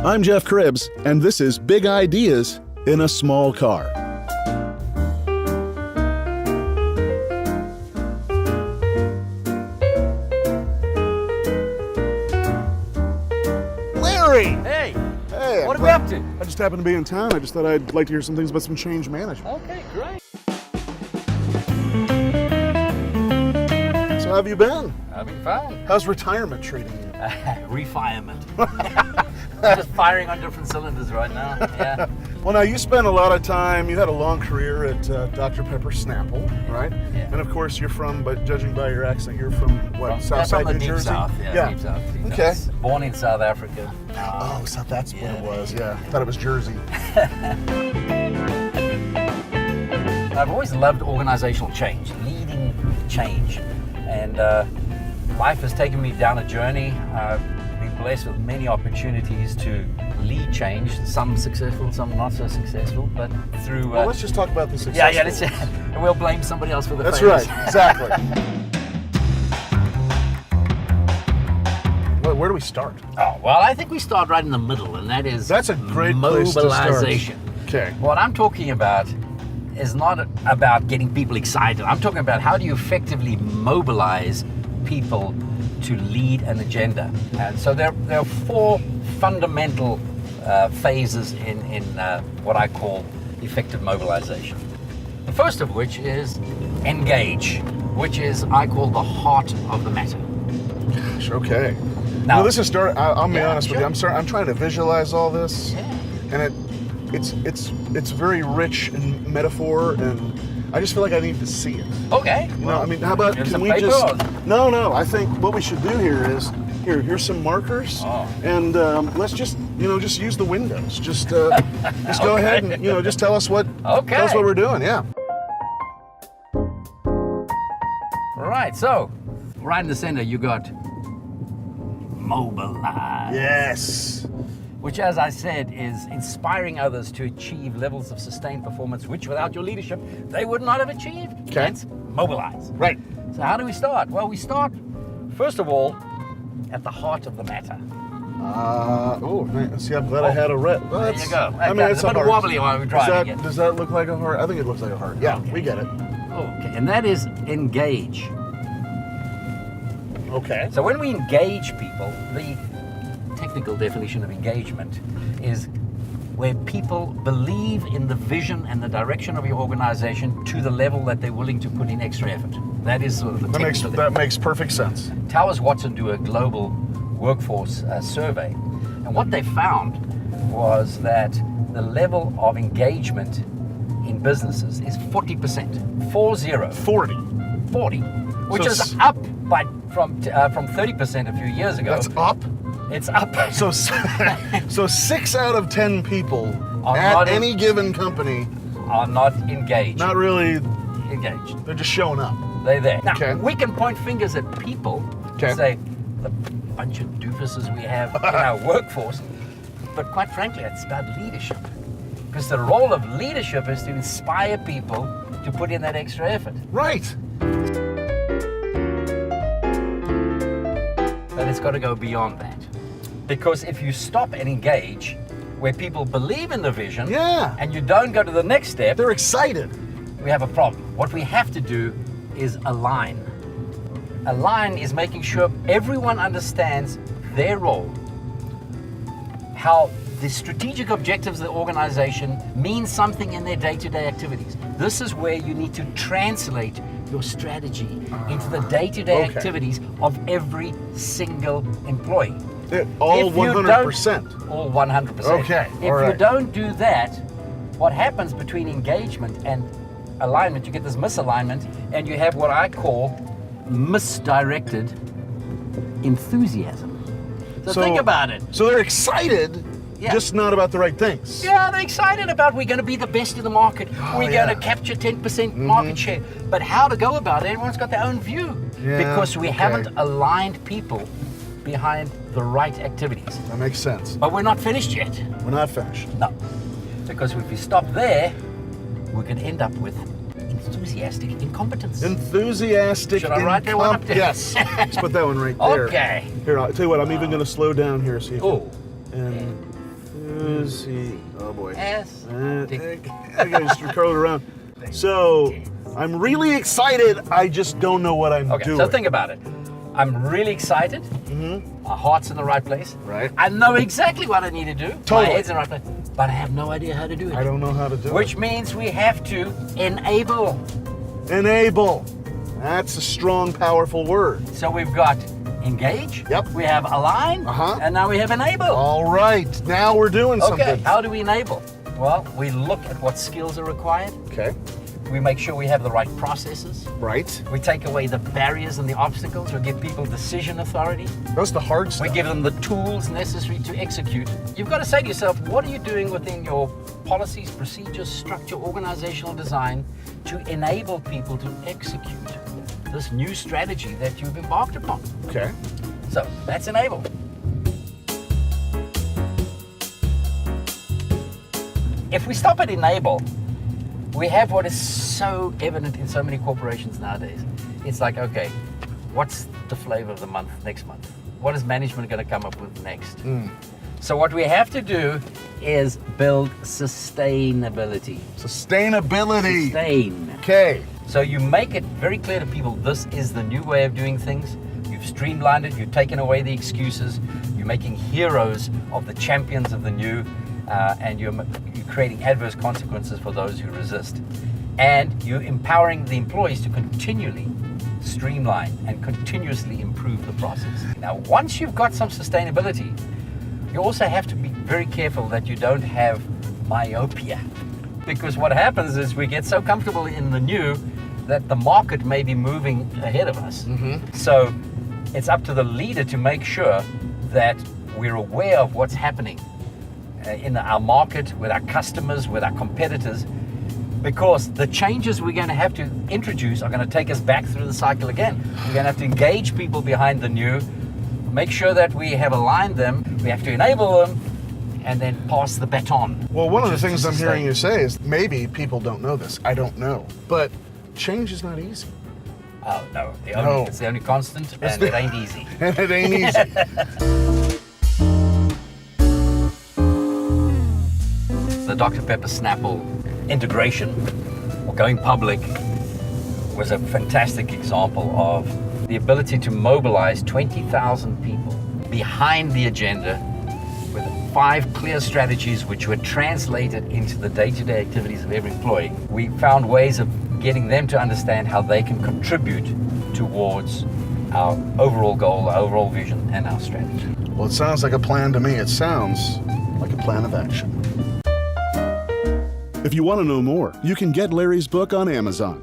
I'm Jeff Cribbs, and this is Big Ideas in a Small Car. Larry! Hey, Hey, what are we up to? I just happened to be in town. I just thought I'd like to hear some things about some change management. Okay, great. So how have you been? Having fun. How's retirement treating you? Refirement. Just firing on different cylinders right now. Yeah. Well, now you spent a lot of time, you had a long career at Dr. Pepper Snapple, right? Yeah. And of course you're from, but judging by your accent, you're from what, From Southside the New deep Jersey? South. Yeah, deep South. Deep Okay. South. Born in South Africa. Oh, so that's what Yeah. it was, yeah. I thought it was Jersey. I've always loved organizational change, leading change. And life has taken me down a journey. I've been blessed with many opportunities to lead change, some successful, some not so successful, but through... Well, let's just talk about the successful. yeah, let's, and we'll blame somebody else for the That's failures. right, exactly. Where do we start? Oh, well, I think we start right in the middle, and that is That's a great place to start. mobilization. Okay. What I'm talking about is not about getting people excited. I'm talking about how do you effectively mobilize people to lead an agenda. And so there are four fundamental phases in what I call effective mobilization. The first of which is engage, which is I call the heart of the matter. Gosh, okay. Now, Well, this is start. I'll be Yeah, honest with sure. you. I'm trying to visualize all this, Yeah. and it's very rich in metaphor, and I just feel like I need to see it. Okay. You know, I mean, how about here's can some we paper just? or- No. I think what we should do here is here's some markers, Oh. and let's just just use the windows. Just go ahead and just tell us what we're doing. Yeah. All right, so right in the center you got mobilize. Yes. Which, as I said, is inspiring others to achieve levels of sustained performance which without your leadership they would not have achieved. Okay. That's mobilize. Right. So how do we start? Well, we start first of all at the heart of the matter. See, I'm glad I had a red. Well, There you go. I mean, It's a bit heart. wobbly while we're driving it. Does that look like a heart? I think it looks like a heart. Yeah, Okay. we get it. Okay, and that is engage. Okay. So when we engage people, the technical definition of engagement is where people believe in the vision and the direction of your organization to the level that they're willing to put in extra effort. That is sort of the technical That makes perfect sense. Towers Watson do a global workforce survey, and what they found was that the level of engagement in businesses is 40%. 40. 40. Which So is up from 30% a few years ago. That's up. It's up. So 6 out of 10 people Are at not any given company are not engaged. not really. Engaged. They're just showing up. They're there. Now, Okay. we can point fingers at people Okay. and say, the bunch of doofuses we have in our workforce. But quite frankly, it's about leadership. Because the role of leadership is to inspire people to put in that extra effort. Right. But it's got to go beyond that. Because if you stop and engage where people believe in the vision Yeah. and you don't go to the next step, They're excited. we have a problem. What we have to do is align. Align is making sure everyone understands their role, how the strategic objectives of the organization mean something in their day-to-day activities. This is where you need to translate your strategy into the day-to-day Okay. activities of every single employee. All If you 100%. All 100%. Okay, If all you right. don't do that, what happens between engagement and alignment, you get this misalignment, and you have what I call misdirected enthusiasm. So think about it. So they're excited, Yeah. just not about the right things. Yeah, they're excited about we're going to be the best in the market. We're yeah. going to capture 10% market share. But how to go about it, everyone's got their own view. Yeah, Because we okay. haven't aligned people behind the right activities. That makes sense. But we're not finished yet. We're not finished. No. Because if we stop there, we can end up with enthusiastic incompetence. Enthusiastic. Should I write that one up there? Yes. Let's put that one right there. Okay. Here, I'll tell you what. I'm even going to slow down here. See if Oh. Z. Oh boy. S. I gotta just curl it around. So, I'm really excited. I just don't know what I'm Okay, doing. so think about it. I'm really excited. My heart's in the right place. Right. I know exactly what I need to do. Totally. My head's in the right place. But I have no idea how to do it. I don't know how to do Which means we have to enable. it. Enable. That's a strong, powerful word. So we've got engage. Yep. We have align. And now we have enable. All right. Now we're doing Okay, something. how do we enable? Well, we look at what skills are required. Okay. We make sure we have the right processes. Right. We take away the barriers and the obstacles. We give people decision authority. That's the hard stuff. We give them the tools necessary to execute. You've got to say to yourself, what are you doing within your policies, procedures, structure, organizational design to enable people to execute this new strategy that you've embarked upon? Okay. So that's enable. If we stop at enable, we have what is so evident in so many corporations nowadays. It's like, okay, what's the flavor of the month next month? What is management going to come up with next? So what we have to do is build sustainability. Sustainability. Sustain. Okay. So you make it very clear to people, this is the new way of doing things. You've streamlined it, you've taken away the excuses, you're making heroes of the champions of the new, and you're creating adverse consequences for those who resist. And you're empowering the employees to continually streamline and continuously improve the process. Now, once you've got some sustainability, you also have to be very careful that you don't have myopia. Because what happens is we get so comfortable in the new that the market may be moving ahead of us. So it's up to the leader to make sure that we're aware of what's happening in our market, with our customers, with our competitors, because the changes we're going to have to introduce are going to take us back through the cycle again. We're going to have to engage people behind the new, make sure that we have aligned them, we have to enable them, and then pass the baton. Well, one of the things I'm hearing you say is maybe people don't know this. I don't know. But change is not easy. Oh, no. No. It's the only constant, and it ain't easy. And it ain't easy. The Dr. Pepper Snapple integration, or going public, was a fantastic example of the ability to mobilize 20,000 people behind the agenda with 5 clear strategies which were translated into the day-to-day activities of every employee. We found ways of getting them to understand how they can contribute towards our overall goal, our overall vision, and our strategy. Well, it sounds like a plan to me. It sounds like a plan of action. If you want to know more, you can get Larry's book on Amazon.